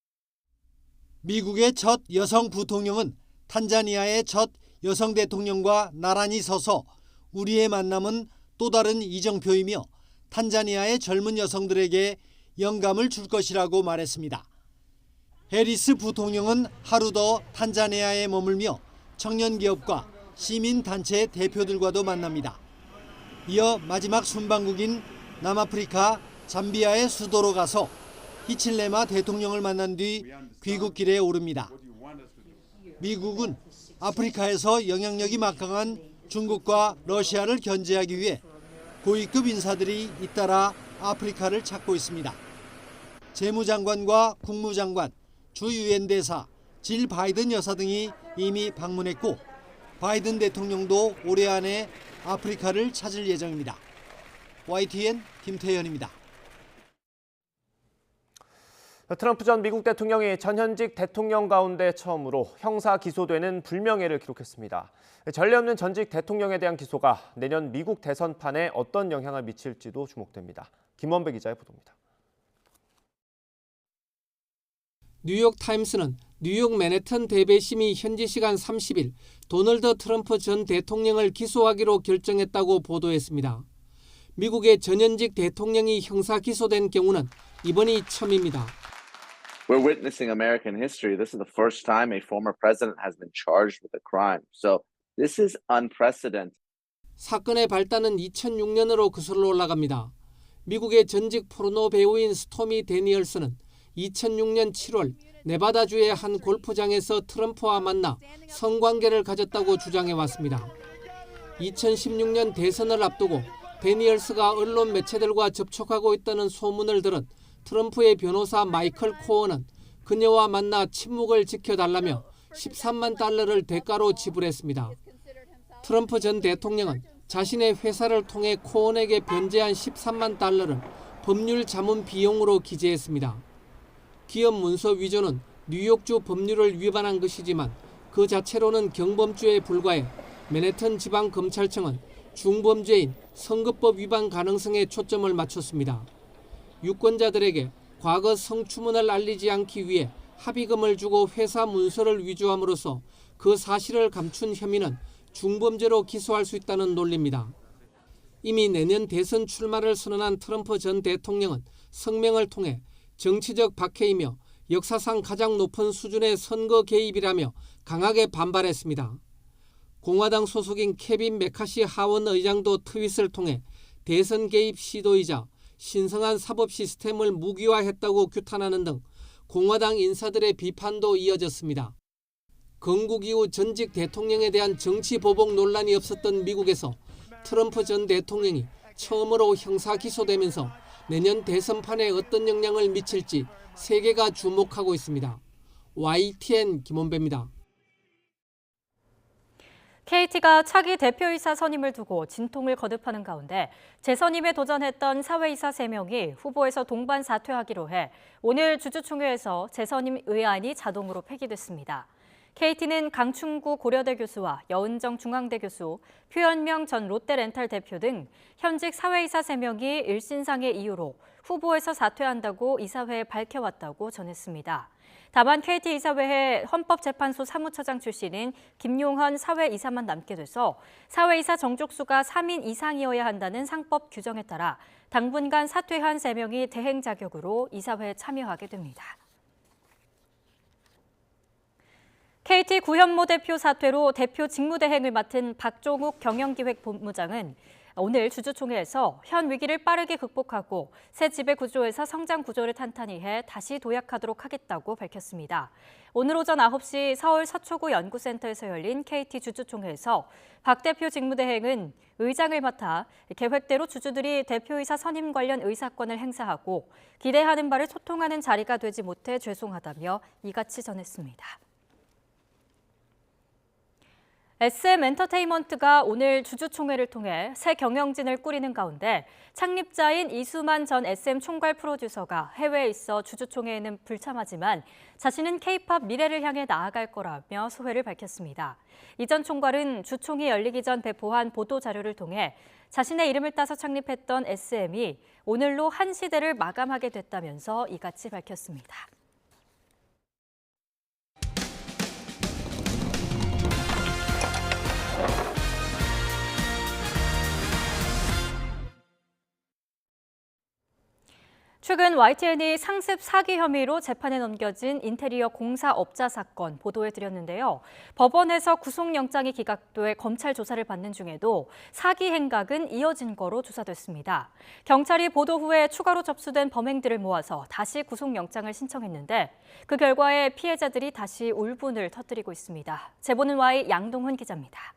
미국의 첫 여성 부통령은 탄자니아의 첫 여성 대통령과 나란히 서서 우리의 만남은 또 다른 이정표이며 탄자니아의 젊은 여성들에게 영감을 줄 것이라고 말했습니다. 해리스 부통령은 하루 더 탄자니아에 머물며 청년 기업과 시민단체 대표들과도 만납니다. 이어 마지막 순방국인 남아프리카 잠비아의 수도로 가서 히칠레마 대통령을 만난 뒤 귀국길에 오릅니다. 미국은 아프리카에서 영향력이 막강한 중국과 러시아를 견제하기 위해 고위급 인사들이 잇따라 아프리카를 찾고 있습니다. 재무장관과 국무장관, 주 유엔 대사, 질 바이든 여사 등이 이미 방문했고 바이든 대통령도 올해 안에 아프리카를 찾을 예정입니다. YTN 김태현입니다. 트럼프 전 미국 대통령이 전현직 대통령 가운데 처음으로 형사 기소되는 불명예를 기록했습니다. 전례 없는 전직 대통령에 대한 기소가 내년 미국 대선판에 어떤 영향을 미칠지도 주목됩니다. 김원배 기자의 보도입니다. 뉴욕 타임스는 뉴욕 맨해튼 대배심이 현지 시간 30일 도널드 트럼프 전 대통령을 기소하기로 결정했다고 보도했습니다. 미국의 전현직 대통령이 형사 기소된 경우는 이번이 처음입니다. We're witnessing American history. This is the first time a former president has been charged with a crime. So this is unprecedented. 사건의 발단은 2006년으로 거슬러 올라갑니다. 미국의 전직 포르노 배우인 스토미 데니얼슨은 2006년 7월 네바다주의 한 골프장에서 트럼프와 만나 성관계를 가졌다고 주장해왔습니다. 2016년 대선을 앞두고 데니얼스가 언론 매체들과 접촉하고 있다는 소문을 들은 트럼프의 변호사 마이클 코어는 그녀와 만나 침묵을 지켜달라며 13만 달러를 대가로 지불했습니다. 트럼프 전 대통령은 자신의 회사를 통해 코언에게 변제한 13만 달러를 법률 자문 비용으로 기재했습니다. 기업 문서 위조는 뉴욕주 법률을 위반한 것이지만 그 자체로는 경범죄에 불과해 맨해튼 지방검찰청은 중범죄인 선거법 위반 가능성에 초점을 맞췄습니다. 유권자들에게 과거 성추문을 알리지 않기 위해 합의금을 주고 회사 문서를 위조함으로써 그 사실을 감춘 혐의는 중범죄로 기소할 수 있다는 논리입니다. 이미 내년 대선 출마를 선언한 트럼프 전 대통령은 성명을 통해 정치적 박해이며 역사상 가장 높은 수준의 선거 개입이라며 강하게 반발했습니다. 공화당 소속인 케빈 메카시 하원 의장도 트윗을 통해 대선 개입 시도이자 신성한 사법 시스템을 무기화했다고 규탄하는 등 공화당 인사들의 비판도 이어졌습니다. 건국 이후 전직 대통령에 대한 정치 보복 논란이 없었던 미국에서 트럼프 전 대통령이 처음으로 형사 기소되면서 내년 대선판에 어떤 영향을 미칠지 세계가 주목하고 있습니다. YTN 김원배입니다. KT가 차기 대표이사 선임을 두고 진통을 거듭하는 가운데 재선임에 도전했던 사외이사 3명이 후보에서 동반 사퇴하기로 해 오늘 주주총회에서 재선임 의안이 자동으로 폐기됐습니다. KT는 강충구 고려대 교수와 여은정 중앙대 교수, 표현명 전 롯데렌탈 대표 등 현직 사외이사 3명이 일신상의 이유로 후보에서 사퇴한다고 이사회에 밝혀왔다고 전했습니다. 다만 KT 이사회에 헌법재판소 사무처장 출신인 김용헌 사외이사만 남게 돼서 사외이사 정족수가 3인 이상이어야 한다는 상법 규정에 따라 당분간 사퇴한 3명이 대행 자격으로 이사회에 참여하게 됩니다. KT 구현모 대표 사퇴로 대표 직무대행을 맡은 박종욱 경영기획본부장은 오늘 주주총회에서 현 위기를 빠르게 극복하고 새 지배 구조에서 성장 구조를 탄탄히 해 다시 도약하도록 하겠다고 밝혔습니다. 오늘 오전 9시 서울 서초구 연구센터에서 열린 KT 주주총회에서 박 대표 직무대행은 의장을 맡아 계획대로 주주들이 대표이사 선임 관련 의사권을 행사하고 기대하는 바를 소통하는 자리가 되지 못해 죄송하다며 이같이 전했습니다. SM엔터테인먼트가 오늘 주주총회를 통해 새 경영진을 꾸리는 가운데 창립자인 이수만 전 SM 총괄 프로듀서가 해외에 있어 주주총회에는 불참하지만 자신은 K-팝 미래를 향해 나아갈 거라며 소회를 밝혔습니다. 이 전 총괄은 주총이 열리기 전 배포한 보도자료를 통해 자신의 이름을 따서 창립했던 SM이 오늘로 한 시대를 마감하게 됐다면서 이같이 밝혔습니다. 최근 YTN이 상습 사기 혐의로 재판에 넘겨진 인테리어 공사업자 사건 보도해드렸는데요. 법원에서 구속영장이 기각돼 검찰 조사를 받는 중에도 사기 행각은 이어진 거로 조사됐습니다. 경찰이 보도 후에 추가로 접수된 범행들을 모아서 다시 구속영장을 신청했는데 그 결과에 피해자들이 다시 울분을 터뜨리고 있습니다. 제보는 Y 양동훈 기자입니다.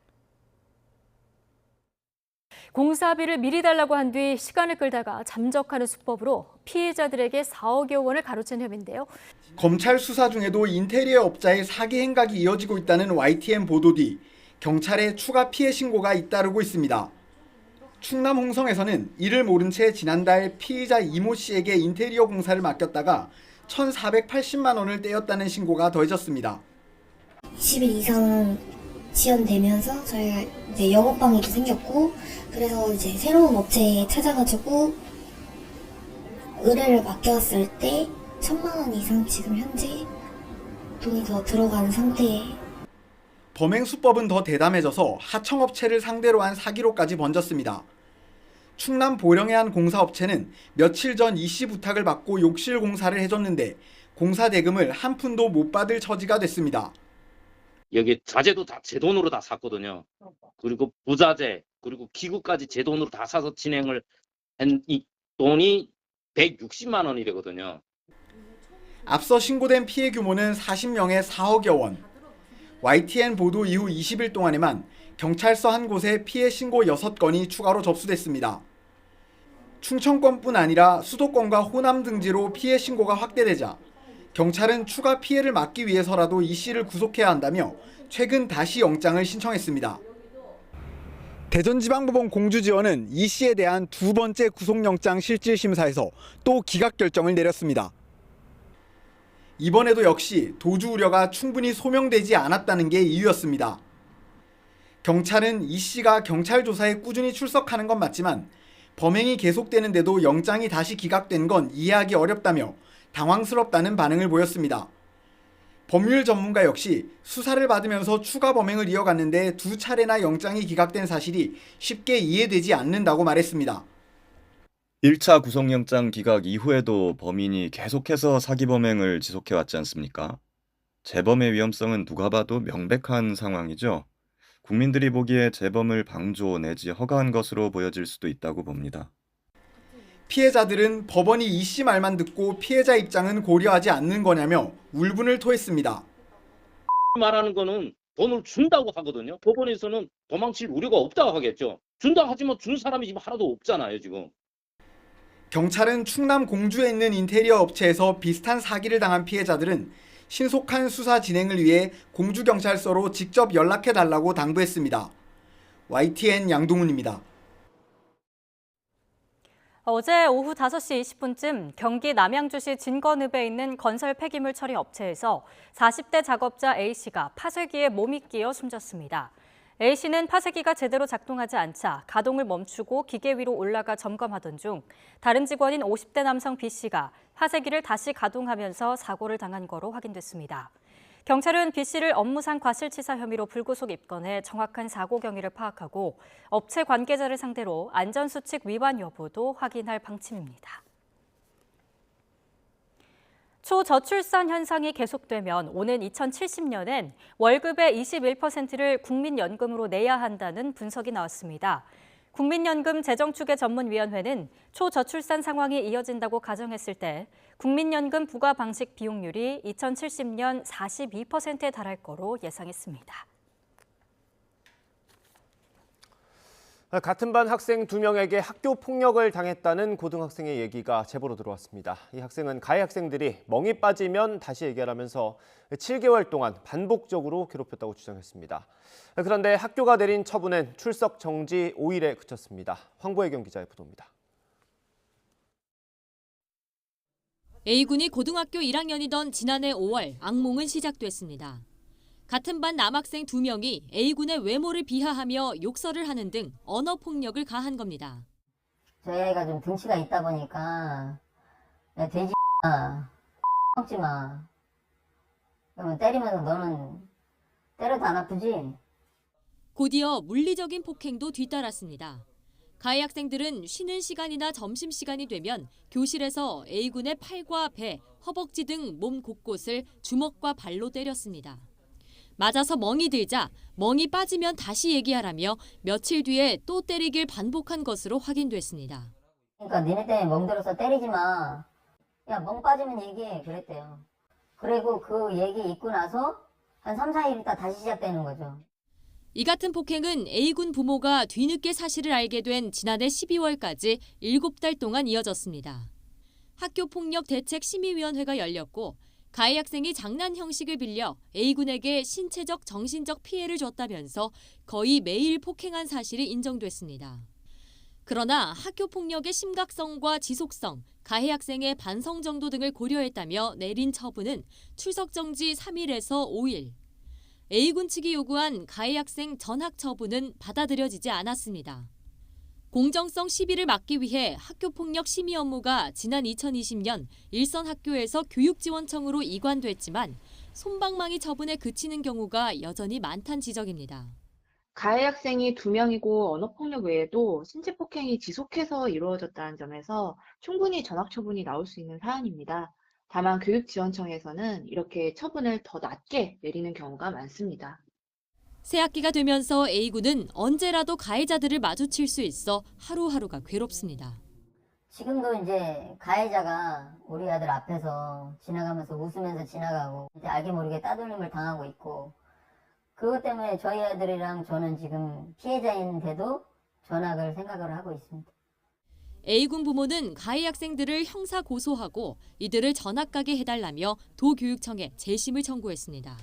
공사비를 미리 달라고 한 뒤 시간을 끌다가 잠적하는 수법으로 피해자들에게 4억여 원을 가로챈 혐의인데요. 검찰 수사 중에도 인테리어 업자의 사기 행각이 이어지고 있다는 YTN 보도 뒤 경찰에 추가 피해 신고가 잇따르고 있습니다. 충남 홍성에서는 이를 모른 채 지난달 피의자 이모 씨에게 인테리어 공사를 맡겼다가 1,480만 원을 떼었다는 신고가 더해졌습니다. 20일 이상 지연되면서 저희가 이제 영업방해도 생겼고, 그래서 이제 새로운 업체에 찾아가지고 의뢰를 맡겨왔을 때 1,000만 원 이상 지금 현재 돈이 더 들어간 상태에. 범행 수법은 더 대담해져서 하청업체를 상대로 한 사기로까지 번졌습니다. 충남 보령의 한 공사업체는 며칠 전 이 씨 부탁을 받고 욕실 공사를 해줬는데 공사 대금을 한 푼도 못 받을 처지가 됐습니다. 여기 자재도 다 제 돈으로 다 샀거든요. 그리고 부자재, 그리고 기구까지 제 돈으로 다 사서 진행을 한 이 돈이 160만 원이래거든요. 앞서 신고된 피해 규모는 40명에 4억여 원. YTN 보도 이후 20일 동안에만 경찰서 한 곳에 피해 신고 6건이 추가로 접수됐습니다. 충청권뿐 아니라 수도권과 호남 등지로 피해 신고가 확대되자 경찰은 추가 피해를 막기 위해서라도 이 씨를 구속해야 한다며 최근 다시 영장을 신청했습니다. 대전지방법원 공주지원은 이 씨에 대한 두 번째 구속영장 실질심사에서 또 기각 결정을 내렸습니다. 이번에도 역시 도주 우려가 충분히 소명되지 않았다는 게 이유였습니다. 경찰은 이 씨가 경찰 조사에 꾸준히 출석하는 건 맞지만 범행이 계속되는데도 영장이 다시 기각된 건 이해하기 어렵다며 당황스럽다는 반응을 보였습니다. 법률 전문가 역시 수사를 받으면서 추가 범행을 이어갔는데 두 차례나 영장이 기각된 사실이 쉽게 이해되지 않는다고 말했습니다. 1차 구속영장 기각 이후에도 범인이 계속해서 사기 범행을 지속해왔지 않습니까? 재범의 위험성은 누가 봐도 명백한 상황이죠. 국민들이 보기에 재범을 방조 내지 허가한 것으로 보여질 수도 있다고 봅니다. 피해자들은 법원이 이 씨 말만 듣고 피해자 입장은 고려하지 않는 거냐며 울분을 토했습니다. 말하는 거는 돈을 준다고 하거든요. 법원에서는 도망칠 우려가 없다고 하겠죠. 준다 하지만 준 사람이 지금 하나도 없잖아요, 지금. 경찰은 충남 공주에 있는 인테리어 업체에서 비슷한 사기를 당한 피해자들은 신속한 수사 진행을 위해 공주경찰서로 직접 연락해달라고 당부했습니다. YTN 양동훈입니다. 어제 오후 5시 20분쯤 경기 남양주시 진건읍에 있는 건설 폐기물 처리 업체에서 40대 작업자 A씨가 파쇄기에 몸이 끼어 숨졌습니다. A씨는 파쇄기가 제대로 작동하지 않자 가동을 멈추고 기계 위로 올라가 점검하던 중 다른 직원인 50대 남성 B씨가 파쇄기를 다시 가동하면서 사고를 당한 거로 확인됐습니다. 경찰은 B씨를 업무상 과실치사 혐의로 불구속 입건해 정확한 사고 경위를 파악하고 업체 관계자를 상대로 안전수칙 위반 여부도 확인할 방침입니다. 초저출산 현상이 계속되면 오는 2070년엔 월급의 21%를 국민연금으로 내야 한다는 분석이 나왔습니다. 국민연금 재정추계전문위원회는 초저출산 상황이 이어진다고 가정했을 때 국민연금 부과 방식 비용률이 2070년 42%에 달할 거로 예상했습니다. 같은 반 학생 2명에게 학교 폭력을 당했다는 고등학생의 얘기가 제보로 들어왔습니다. 이 학생은 가해 학생들이 멍이 빠지면 다시 얘기하라면서 7개월 동안 반복적으로 괴롭혔다고 주장했습니다. 그런데 학교가 내린 처분은 출석 정지 5일에 그쳤습니다. 황보혜경 기자의 보도입니다. A군이 고등학교 1학년이던 지난해 5월 악몽은 시작됐습니다. 같은 반 남학생 2명이 A군의 외모를 비하하며 욕설을 하는 등 언어 폭력을 가한 겁니다. 저희 아이가 좀 등치가 있다 보니까 야 돼지 먹지 마. 그러면 때리면서 너는 때려도 안 아프지? 곧이어 물리적인 폭행도 뒤따랐습니다. 가해 학생들은 쉬는 시간이나 점심시간이 되면 교실에서 A군의 팔과 배, 허벅지 등 몸 곳곳을 주먹과 발로 때렸습니다. 맞아서 멍이 들자 멍이 빠지면 다시 얘기하라며 며칠 뒤에 또 때리길 반복한 것으로 확인됐습니다. 그러니까 니네 때문에 멍 들어서 때리지 마. 야, 멍 빠지면 얘기해. 그랬대요. 그리고 그 얘기 있고 나서 한 3, 4일 있다 다시 시작되는 거죠. 이 같은 폭행은 A군 부모가 뒤늦게 사실을 알게 된 지난해 12월까지 7달 동안 이어졌습니다. 학교폭력대책심의위원회가 열렸고 가해 학생이 장난 형식을 빌려 A군에게 신체적, 정신적 피해를 줬다면서 거의 매일 폭행한 사실이 인정됐습니다. 그러나 학교폭력의 심각성과 지속성, 가해 학생의 반성 정도 등을 고려했다며 내린 처분은 출석 정지 3일에서 5일. A군 측이 요구한 가해 학생 전학 처분은 받아들여지지 않았습니다. 공정성 시비를 막기 위해 학교폭력 심의 업무가 지난 2020년 일선 학교에서 교육지원청으로 이관됐지만 솜방망이 처분에 그치는 경우가 여전히 많다는 지적입니다. 가해 학생이 2명이고 언어폭력 외에도 신체폭행이 지속해서 이루어졌다는 점에서 충분히 전학 처분이 나올 수 있는 사안입니다. 다만 교육지원청에서는 이렇게 처분을 더 낮게 내리는 경우가 많습니다. 새학기가 되면서 A군은 언제라도 가해자들을 마주칠 수 있어 하루하루가 괴롭습니다. 지금도 이제 가해자가 우리 아들 앞에서 지나가면서 웃으면서 지나가고 이제 알게 모르게 따돌림을 당하고 있고 그것 때문에 저희 아들이랑 저는 지금 피해자인데도 전학을 생각을 하고 있습니다. A군 부모는 가해 학생들을 형사 고소하고 이들을 전학 가게 해달라며 도교육청에 재심을 청구했습니다.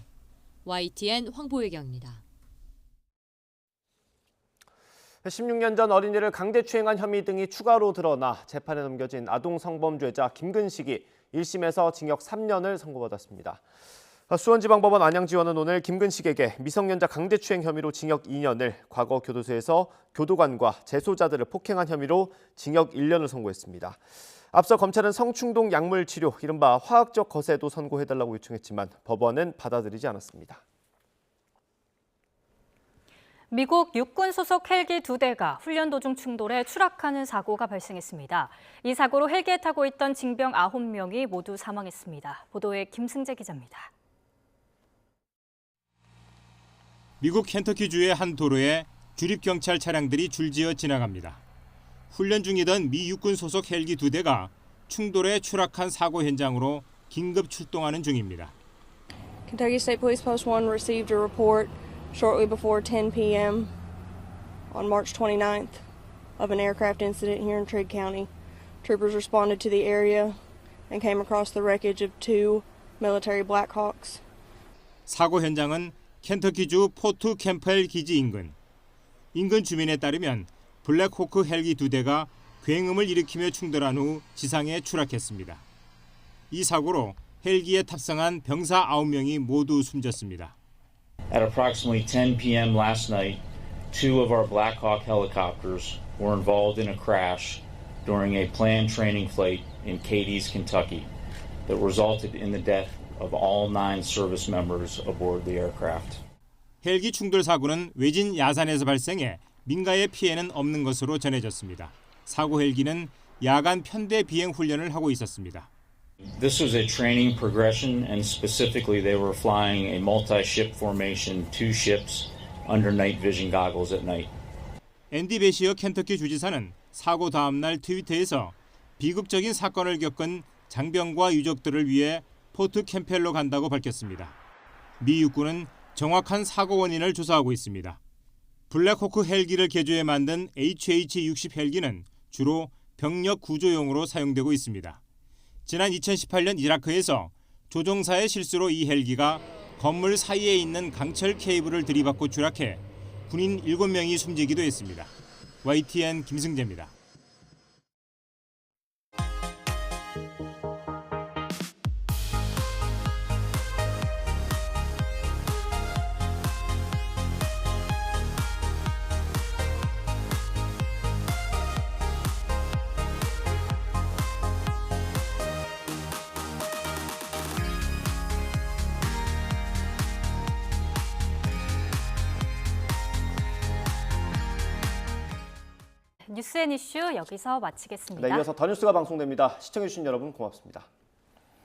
YTN 황보혜경입니다. 16년 전 어린이를 강제추행한 혐의 등이 추가로 드러나 재판에 넘겨진 아동성범죄자 김근식이 1심에서 징역 3년을 선고받았습니다. 수원지방법원 안양지원은 오늘 김근식에게 미성년자 강제추행 혐의로 징역 2년을, 과거 교도소에서 교도관과 재소자들을 폭행한 혐의로 징역 1년을 선고했습니다. 앞서 검찰은 성충동 약물치료, 이른바 화학적 거세도 선고해달라고 요청했지만 법원은 받아들이지 않았습니다. 미국 육군 소속 헬기 2대가 훈련 도중 충돌해 추락하는 사고가 발생했습니다. 이 사고로 헬기에 타고 있던 징병 9명이 모두 사망했습니다. 보도에 김승재 기자입니다. 미국 켄터키주의 한 도로에 주립경찰 차량들이 줄지어 지나갑니다. 훈련 중이던 미 육군 소속 헬기 2대가 충돌해 추락한 사고 현장으로 긴급 출동하는 중입니다. Kentucky State Police Post 1 received a report shortly before 10 p.m. on March 29th of an aircraft incident here in Trigg County troopers responded to the area and came across the wreckage of 2 military Black Hawks. 사고 현장은 켄터키주 포트 캠펠 기지 인근 주민에 따르면 블랙호크 헬기 2대가 굉음을 일으키며 충돌한 후 지상에 추락했습니다. 이 사고로 헬기에 탑승한 병사 9명이 모두 숨졌습니다. At approximately 10 p.m. last night, 2 of our Black Hawk helicopters were involved in a crash during a planned training flight in Cadiz, Kentucky, that resulted in the death of all 9 service members aboard the aircraft. 헬기 충돌 사고는 외진 야산에서 발생해 민가의 피해는 없는 것으로 전해졌습니다. 사고 헬기는 야간 편대 비행 훈련을 하고 있었습니다. This was a training progression, and specifically they were flying a multi-ship formation, 2 ships under night vision goggles at night. 앤디 베시어 켄터키 주지사는 사고 다음 날 트위터에서 비극적인 사건을 겪은 장병과 유족들을 위해 포트 캠펠로 간다고 밝혔습니다. 미 육군은 정확한 사고 원인을 조사하고 있습니다. 블랙호크 헬기를 개조해 만든 HH-60 헬기는 주로 병력 구조용으로 사용되고 있습니다. 지난 2018년 이라크에서 조종사의 실수로 이 헬기가 건물 사이에 있는 강철 케이블을 들이받고 추락해 군인 7명이 숨지기도 했습니다. YTN 김승재입니다. 뉴스앤이슈 여기서 마치겠습니다. 네, 이어서 더 뉴스가 방송됩니다. 시청해주신 여러분 고맙습니다.